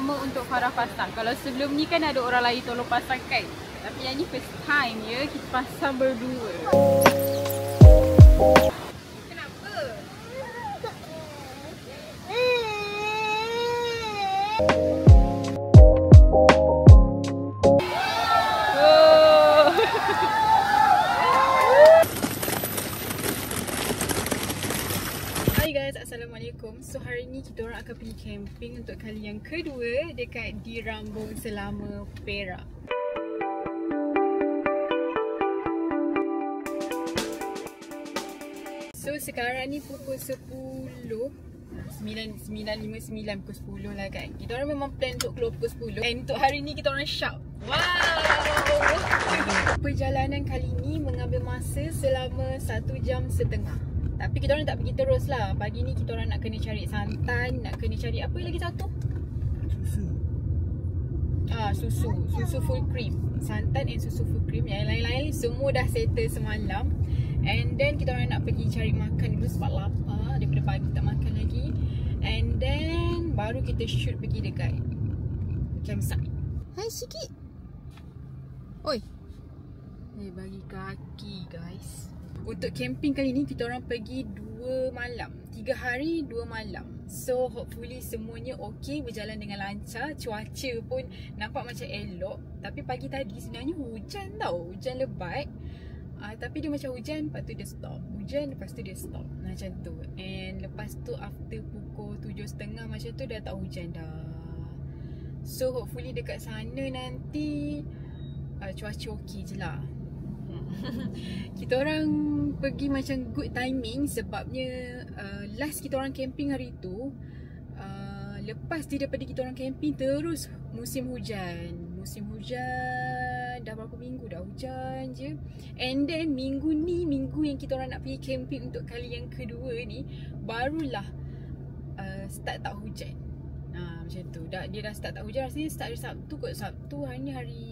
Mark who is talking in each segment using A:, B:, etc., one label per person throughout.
A: pertama untuk Farah pasang. Kalau sebelum ni kan ada orang lain tolong pasang kan. Tapi yang ni first time ya kita pasang berdua. Kenapa? Assalamualaikum. So hari ni kita orang akan pergi camping untuk kali yang kedua dekat di Rambung Selama, Perak. So sekarang ni pukul 10, 9.59 pukul 10 lah kan. Kita orang memang plan untuk keluar pukul 10. And untuk hari ni kita orang sharp. Wow! Perjalanan kali ni mengambil masa selama 1 jam setengah. Tapi kita orang tak pergi terus lah. Pagi ni kita orang nak kena cari santan, nak kena cari apa lagi satu? Susu. Susu full cream. Santan and susu full cream. Yang lain-lain semua dah settle semalam. And then kita orang nak pergi cari makan dulu sebab lapar. Daripada pagi tak makan lagi. And then baru kita shoot pergi dekat campsite. Hai sikit. Oi. Bagi kaki guys. Untuk camping kali ni kita orang pergi 2 malam, 3 hari 2 malam. So hopefully semuanya okey, berjalan dengan lancar. Cuaca pun nampak macam elok. Tapi pagi tadi sebenarnya hujan tau, hujan lebat. Tapi dia macam hujan, lepas tu dia stop. Hujan, lepas tu dia stop. Macam tu. And lepas tu after pukul 7.30 macam tu dah tak hujan dah. So hopefully dekat sana nanti cuaca okey je lah. Kita orang pergi macam good timing sebabnya last kita orang camping hari tu, lepas daripada kita orang camping terus musim hujan. Musim hujan dah berapa minggu dah hujan je. And then minggu ni, minggu yang kita orang nak pergi camping untuk kali yang kedua ni, barulah start tak hujan. Macam tu. Dia dah start tak hujan. Rasanya start hari Sabtu kot. Sabtu hari ni hari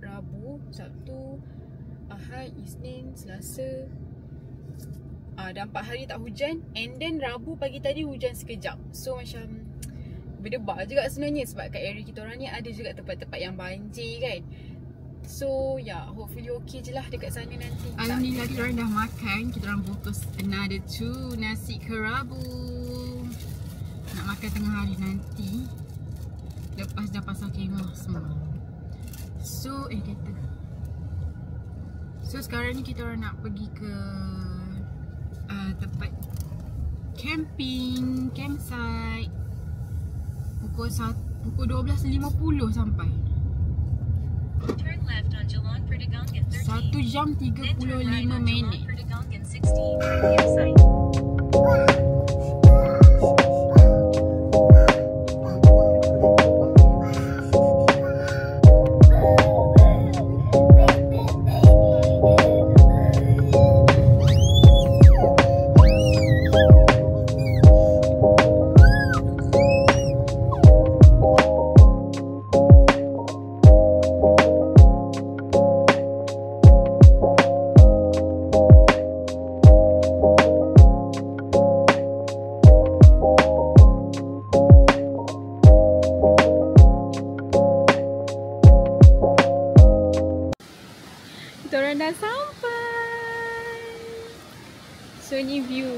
A: Rabu, Sabtu, Ahad, Isnin, Selasa. Dah 4 hari tak hujan. And then Rabu pagi tadi hujan sekejap. So macam berdebar juga sebenarnya. Sebab kat area kita orang ni ada juga tempat-tempat yang banjir kan. So hopefully okay je lah dekat sana nanti. Alhamdulillah kita orang dah makan. Kita orang bungkus another 2 nasi kerabu. Nak makan tengah hari nanti, lepas dah pasang kemah semua. So So sekarang ni kita orang nak pergi ke tempat camping, campsite. Pukul 12.50 sampai. 1 jam 35 minit. Kita orang dah sampai. So ni view.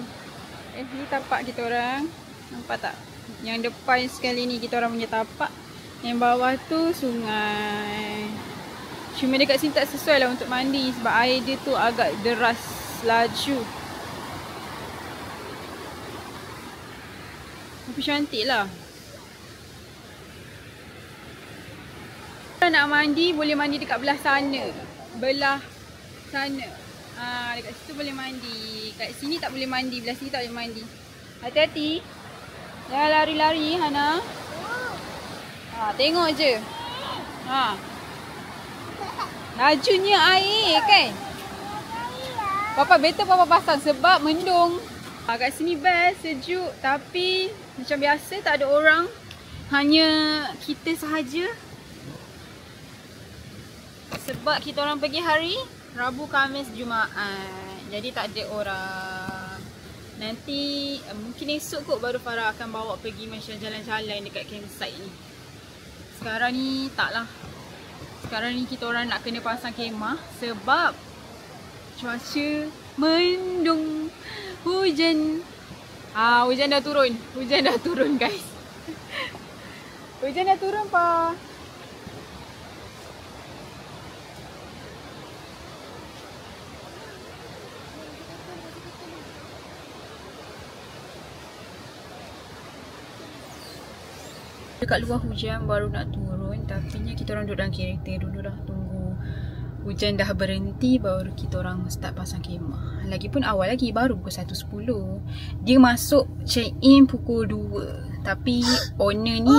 A: Ni tapak kita orang. Nampak tak? Yang depan sekali ni kita orang punya tapak. Yang bawah tu sungai. Cuma dekat sini tak sesuai lah untuk mandi sebab air dia tu agak deras laju. Tapi cantik lah. Kalau nak mandi boleh mandi dekat belah sana. Belah sana. Dekat situ boleh mandi. Kat sini tak boleh mandi. Belah sini tak boleh mandi. Hati-hati. Jangan lari-lari Hana. Tengok je. Lajunya air kan. Papa better Papa pasang sebab mendung. Kat sini best, sejuk. Tapi macam biasa tak ada orang. Hanya kita sahaja. Sebab kita orang pergi hari Rabu, Khamis, Jumaat. Jadi tak ada orang. Nanti mungkin esok kot baru Farah akan bawa pergi macam jalan-jalan dekat campsite ni. Sekarang ni taklah. Sekarang ni kita orang nak kena pasang kemah sebab cuaca mendung. Hujan. Hujan dah turun. Hujan dah turun guys. Hujan dah turun pa. Dekat luar hujan baru nak turun, tapi ni kita orang duduk dalam kereta dulu dah, tunggu hujan dah berhenti baru kita orang start pasang kemah. Lagipun awal lagi, baru pukul 1.10. Dia masuk check in pukul 2. Tapi owner ni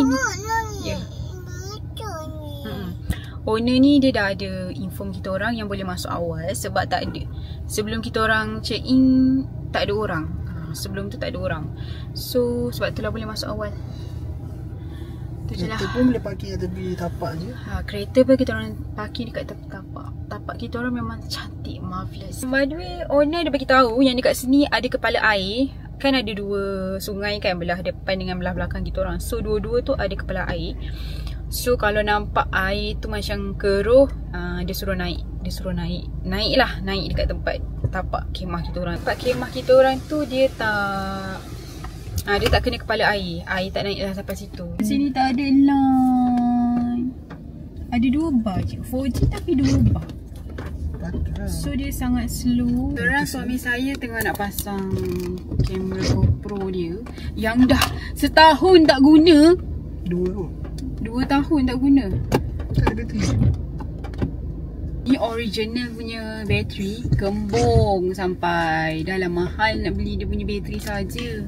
A: owner ni dia dah ada inform kita orang yang boleh masuk awal sebab tak ada. Sebelum kita orang check in tak ada orang. Sebelum tu tak ada orang. So sebab itulah boleh masuk awal.
B: Kereta pun boleh parking kat tepi tapak je.
A: Kereta pun kita orang parking dekat tepi tapak. Tapak kita orang memang cantik, marvelous. By the way, owner dia bagi tahu yang dekat sini ada kepala air. Kan ada dua sungai kan, belah depan dengan belah belakang kita orang. So dua-dua tu ada kepala air. So kalau nampak air tu macam keruh, dia suruh naik. Dia suruh naik. Naik dekat tempat tapak kemah kita orang. Tempat kemah kita orang tu dia tak dia tak kena kepala air. Air tak naik dah sampai situ. Sini tak ada line. Ada 2 bar je. 4G tapi 2 bar. So dia sangat slow. Sekarang suami saya tengah nak pasang kamera GoPro dia yang dah setahun tak guna. 2 tahun tak guna.
B: Tak ada bateri.
A: Ni original punya bateri. Kembung sampai. Dah lah mahal nak beli dia punya bateri saja.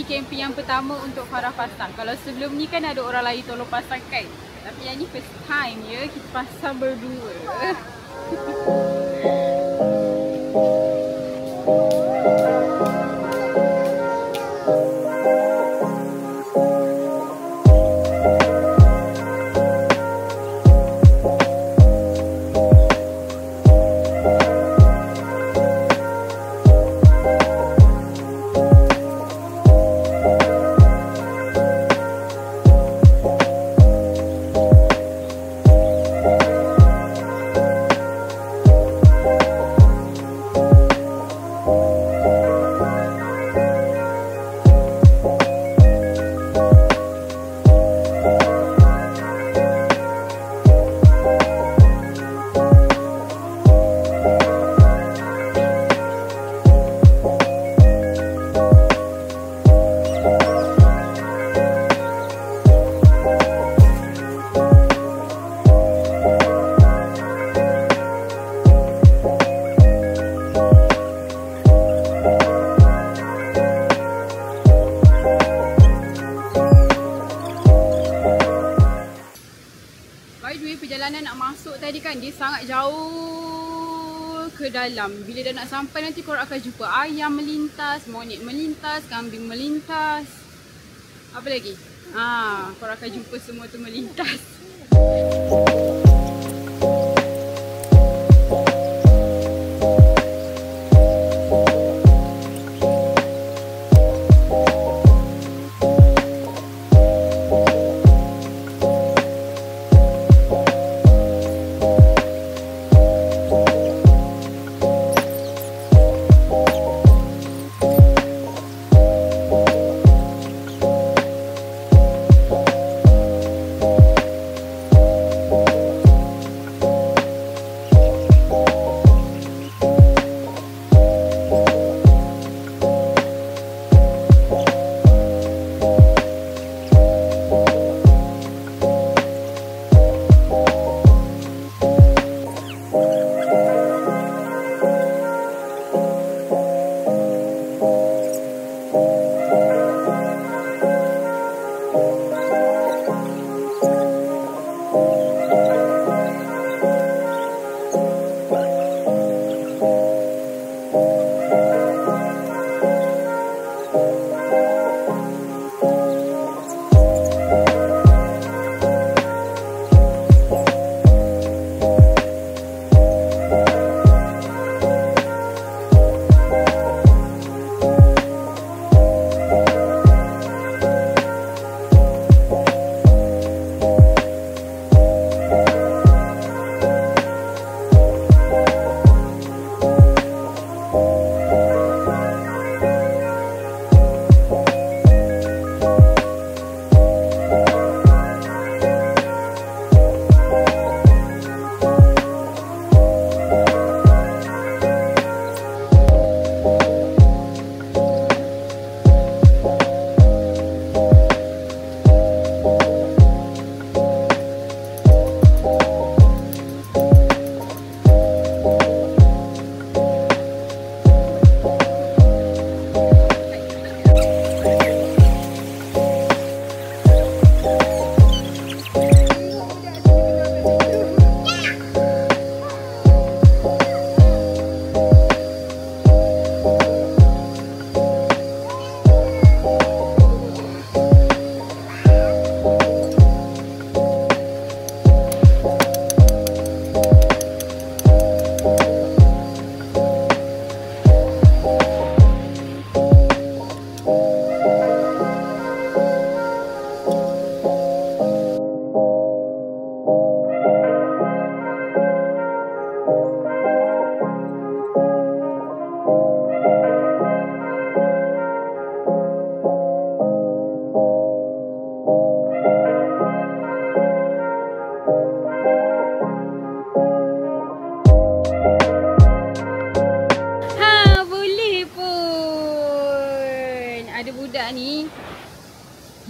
A: Camping yang pertama untuk Farah pasang. Kalau sebelum ni kan ada orang lain tolong pasang kan. Tapi yang ni first time ya kita pasang berdua. Perjalanan nak masuk tadi kan dia sangat jauh ke dalam. Bila dah nak sampai nanti korang akan jumpa ayam melintas, monyet melintas, kambing melintas. Apa lagi? Korang akan jumpa semua tu melintas.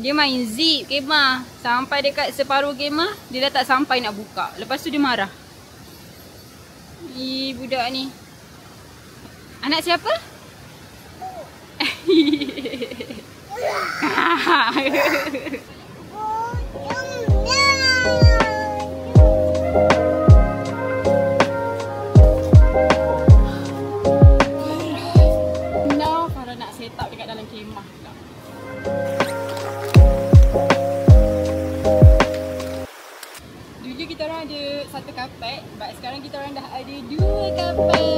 A: Dia main zip kemah. Sampai dekat separuh kemah, dia dah tak sampai nak buka. Lepas tu dia marah. Budak ni. Anak siapa? Now Farah nak set up dekat dalam kemah pula. Dulu kita orang ada satu kapet, but sekarang kita orang dah ada dua kapet.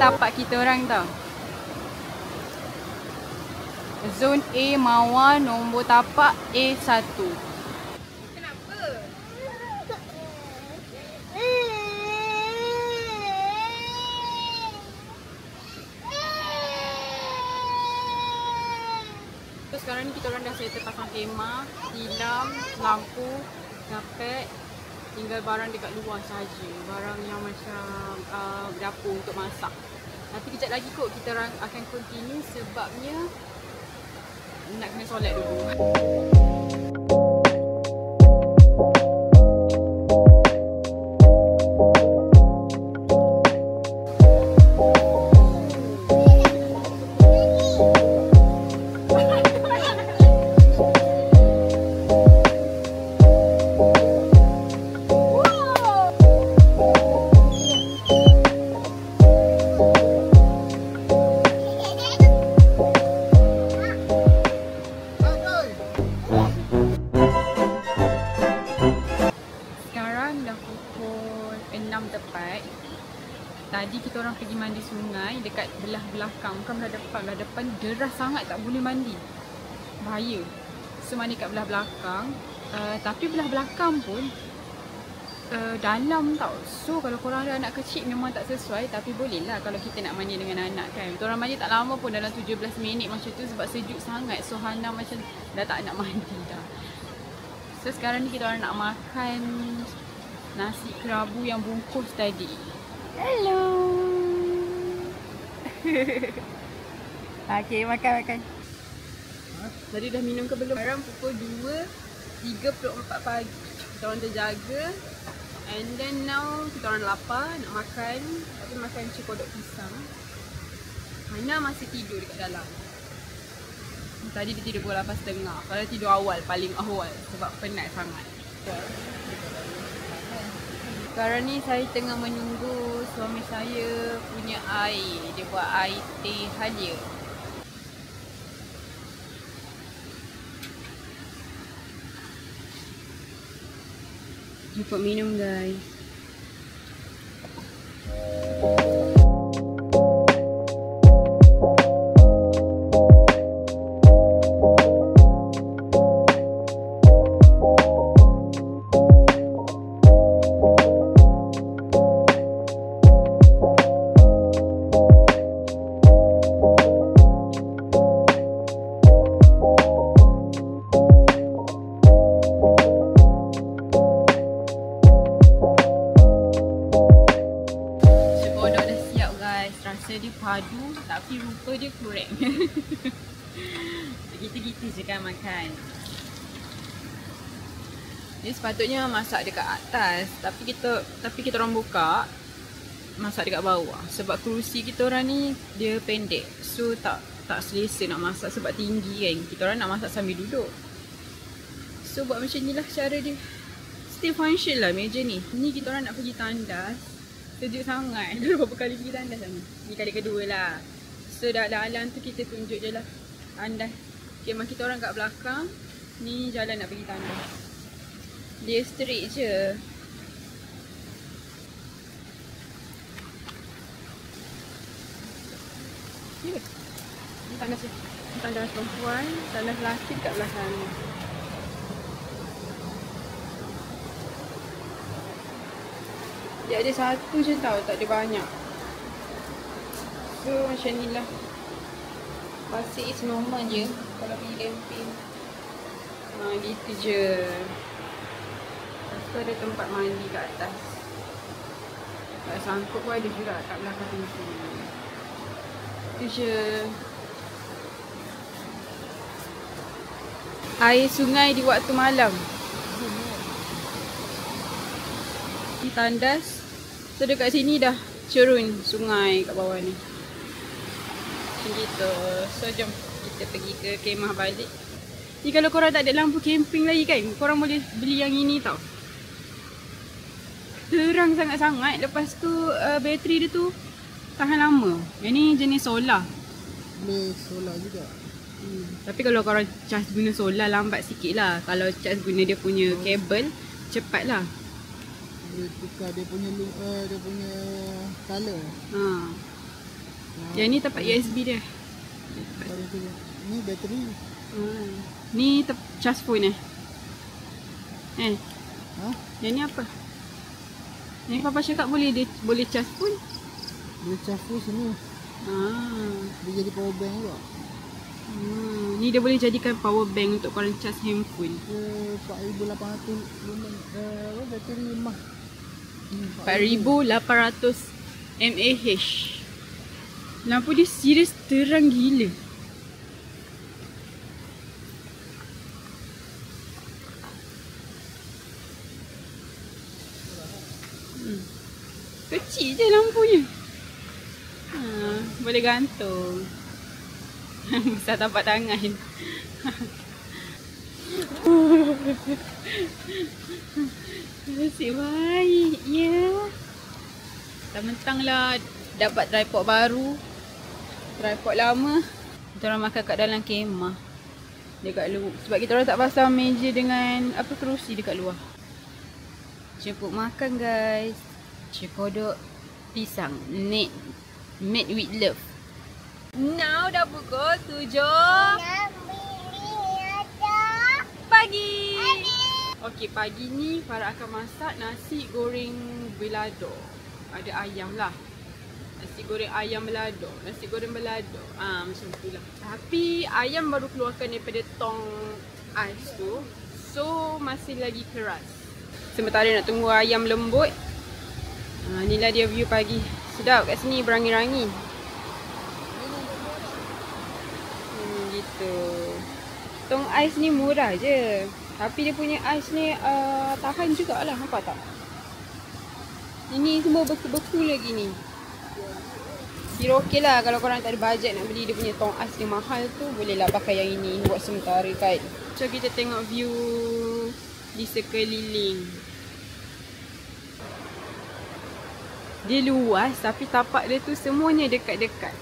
A: Tapak kita orang tau. Zon A Mawar, nombor tapak A1. Kenapa? So sekarang ni kita orang dah settle pasang kemah, tilam, lampu, kapet. Tinggal barang dekat luar saja. Barang yang macam dapur untuk masak. Nanti kejap lagi kot kita orang akan continue sebabnya nak kena solat dulu. Jadi kita orang pergi mandi sungai dekat belah belakang, bukan belah depan. Belah depan deras sangat, tak boleh mandi. Bahaya. So mandi kat belah belakang. Tapi belah belakang pun dalam tau. So kalau korang ada anak kecil memang tak sesuai. Tapi boleh lah kalau kita nak mandi dengan anak kan. Kita orang mandi tak lama pun, dalam 17 minit macam tu sebab sejuk sangat. So Hana macam dah tak nak mandi dah. So sekarang ni kita orang nak makan nasi kerabu yang bungkus tadi. Hello. Okay, makan. Tadi dah minum ke belum? Sekarang pukul 2.34 pagi. Kita orang terjaga. And then now kita orang lapar, nak makan. Tapi makan cik kodok pisang. Hana masih tidur dekat dalam. Tadi dia tidur pukul 8.30. Kalau tidur awal, paling awal. Sebab penat sangat. Sekarang ni saya tengah menunggu suami saya punya air. Dia buat air teh halia. Jemput minum guys. Rasa dia padu tapi rupa dia kurang. Gitu-gitu je kan makan. Dia sepatutnya masak dekat atas, tapi kita orang buka masak dekat bawah sebab kerusi kita orang ni dia pendek. So tak selesa nak masak sebab tinggi kan. Kita orang nak masak sambil duduk. So buat macam ni lah cara dia. Still function lah meja ni. Ni kita orang nak pergi tandas. Sejuk sangat. Dah berapa kali pergi tandas sana. Ni kali kedua lah. So dalam tu kita tunjuk je lah tandas. Kemah kita orang kat belakang. Ni jalan nak pergi tandas. Dia straight je. Ya. Ni tandas je. Ni tandas perempuan. Tandas lelaki kat belah sana. Dia ada satu je tau, tak ada banyak. So macam ni lah. Pasir is normal je kalau pergi camping. Gitu je. Lepas tu ada tempat mandi kat atas. Kat sangkut pun ada juga kat belakang pintu. Itu je. Air sungai di waktu malam. Di tandas. So dekat sini dah cerun sungai kat bawah ni. Macam gitu. So jom kita pergi ke kemah balik. Ni kalau korang tak ada lampu camping lagi kan, korang boleh beli yang ini tau. Terang sangat-sangat. Lepas tu bateri dia tu tahan lama. Yang ni jenis solar.
B: Boleh solar juga.
A: Tapi kalau korang charge guna solar lambat sikit lah. Kalau charge guna dia punya kabel cepat lah.
B: Boleh tukar dia punya color.
A: Yang ni tempat USB dia.
B: Ni bateri.
A: Ni charge phone Ha? Yang ni apa? Yang papa cakap boleh charge phone.
B: Boleh charge phone sini. Dia jadi power bank juga.
A: Ni dia boleh jadikan power bank untuk korang charge handphone.
B: 4,800 bateri lemah.
A: 4,800 mAh. Lampu dia serius terang gila. Kecil je lampunya. Boleh gantung. Besar tapak tangan. Nasib baik. Ya. Mentang-mentang lah dapat tripod baru. Tripod lama kita orang makan kat dalam kemah. Dekat luar. Sebab kita orang tak pasang meja dengan kerusi dekat luar. Jemput makan guys. Cik kodok pisang. Made with love. Now dah pukul 7 pagi. Okey, pagi ni Farah akan masak nasi goreng belado. Ada ayam lah. Nasi goreng ayam belado. Nasi goreng belado. Macam tu lah. Tapi ayam baru keluarkan daripada tong ais tu. So masih lagi keras. Sementara nak tunggu ayam lembut. Inilah dia view pagi. Sedap kat sini, berangin-rangin. Gitu. Tong ais ni murah je. Tapi dia punya ais ni tahan jugalah, nampak tak? Ini semua beku-beku lagi ni. Kira okey lah kalau korang tak ada bajet nak beli dia punya tong ais yang mahal tu, bolehlah pakai yang ini buat sementara kan. So kita tengok view di sekeliling. Dia luas tapi tapak dia tu semuanya dekat-dekat.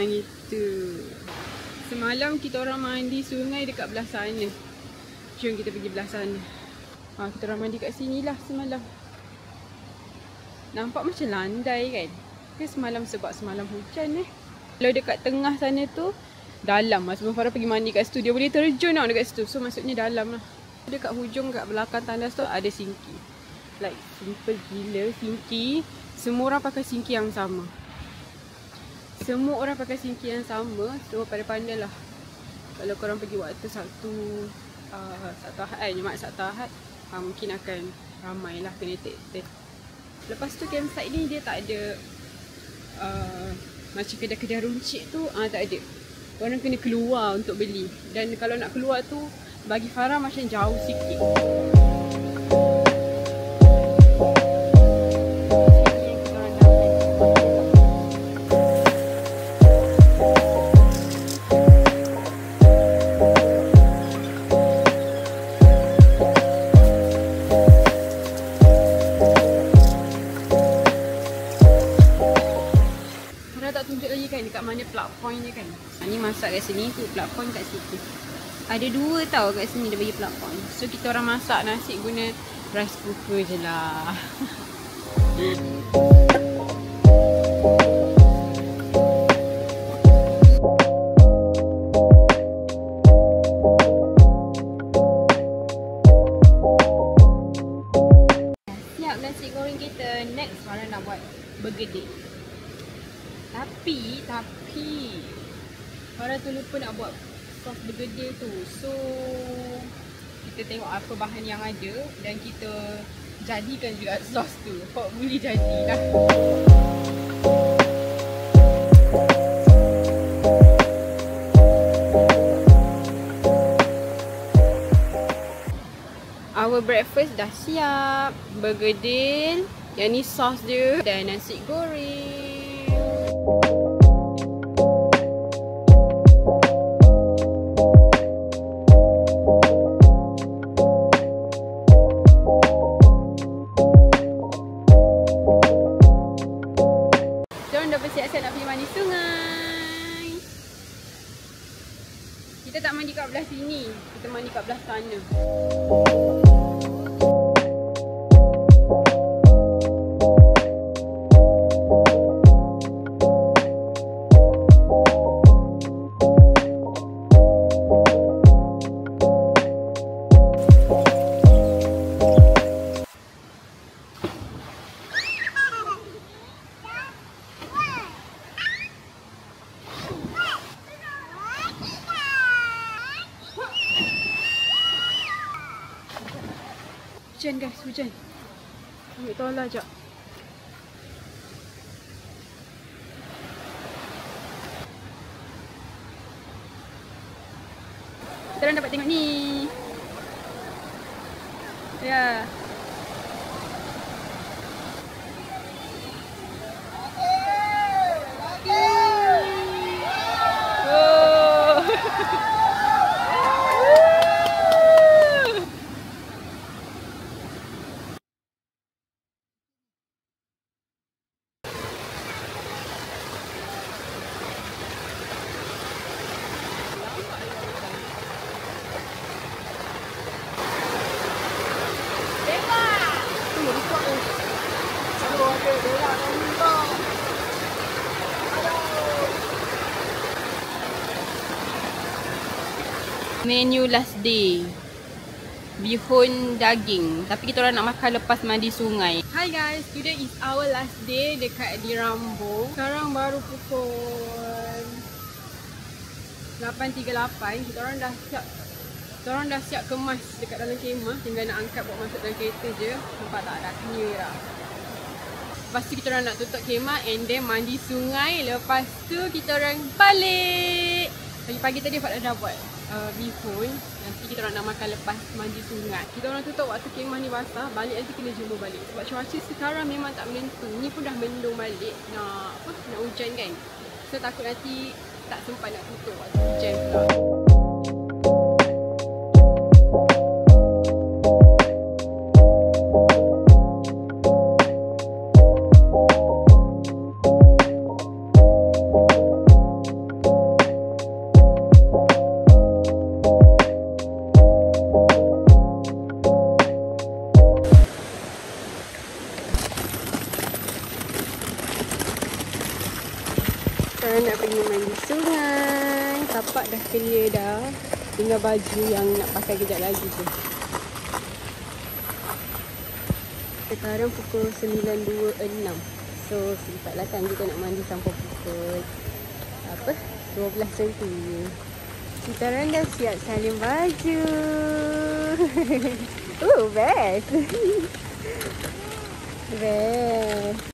A: Gitu. Semalam kita orang mandi sungai dekat belah sana. Jom kita pergi belah sana. Kita orang mandi kat sini lah semalam. Nampak macam landai kan? Ke semalam sebab semalam hujan Kalau dekat tengah sana tu dalam lah. Sebelum Farah pergi mandi kat situ, dia boleh terjun tau dekat situ. So maksudnya dalam lah. Dekat hujung kat belakang tandas tu ada sinki. Like simple gila sinki. Semua orang pakai sinki yang sama. Semua orang pakai sinki yang sama. So pandai-pandai lah. Kalau korang pergi waktu Sabtu Ahad, Jumaat Sabtu Ahad, mungkin akan ramai lah kena take. Lepas tu campsite ni dia tak ada macam kedai-kedai runcit tu, tak ada. Korang kena keluar untuk beli. Dan kalau nak keluar tu bagi Farah macam jauh sikit. Dekat mana plug point dia kan. Ni masak kat sini tu, plug point kat situ. Ada dua tau kat sini dia bagi plug point. So kita orang masak nasi guna rice cooker je lah. Siap nasi goreng kita. Next Farah nak buat bergedil. Tapi Farah tu lupa nak buat sos bergedil tu. So kita tengok apa bahan yang ada dan kita jadikan juga sos tu. Hopefully jadilah. Our breakfast dah siap. Bergedil, yang ni sos dia, dan nasi goreng. Siap-siap nak pergi mandi sungai. Kita tak mandi kat belah sini, kita mandi kat belah sana. Hujan guys, hujan. Ambil tola jap. Kita orang dapat tengok ni. Ya.
C: Menu last day. Bihun daging. Tapi kita orang nak makan lepas mandi sungai. Hi guys, today is our last day dekat di Rambung. Sekarang baru pukul 8.38. Kita orang dah siap kemas dekat dalam kemah. Tinggal nak angkat bawa masuk dalam kereta je. Nampak tak, dah clear dah. Lepas tu kita orang nak tutup kemah and then mandi sungai. Lepas tu kita orang balik. Pagi-pagi tadi Fad dah buat bihun. Nanti kita orang nak makan lepas mandi sungai. Kita orang tutup waktu kemah ni basah. Balik nanti kena jemur balik. Sebab cuaca sekarang memang tak menentu. Ni pun dah mendung balik. Nak hujan kan. So takut nanti tak sempat nak tutup waktu hujan pula. Sekarang nak pergi mandi sungai. Tapak dah clear dah. Tinggal baju yang nak pakai kejap lagi tu. Sekarang pukul 9.26. So sempat lah kan kita nak mandi sampai pukul 12 nanti. Kita orang dah siap salin baju. Best. Best.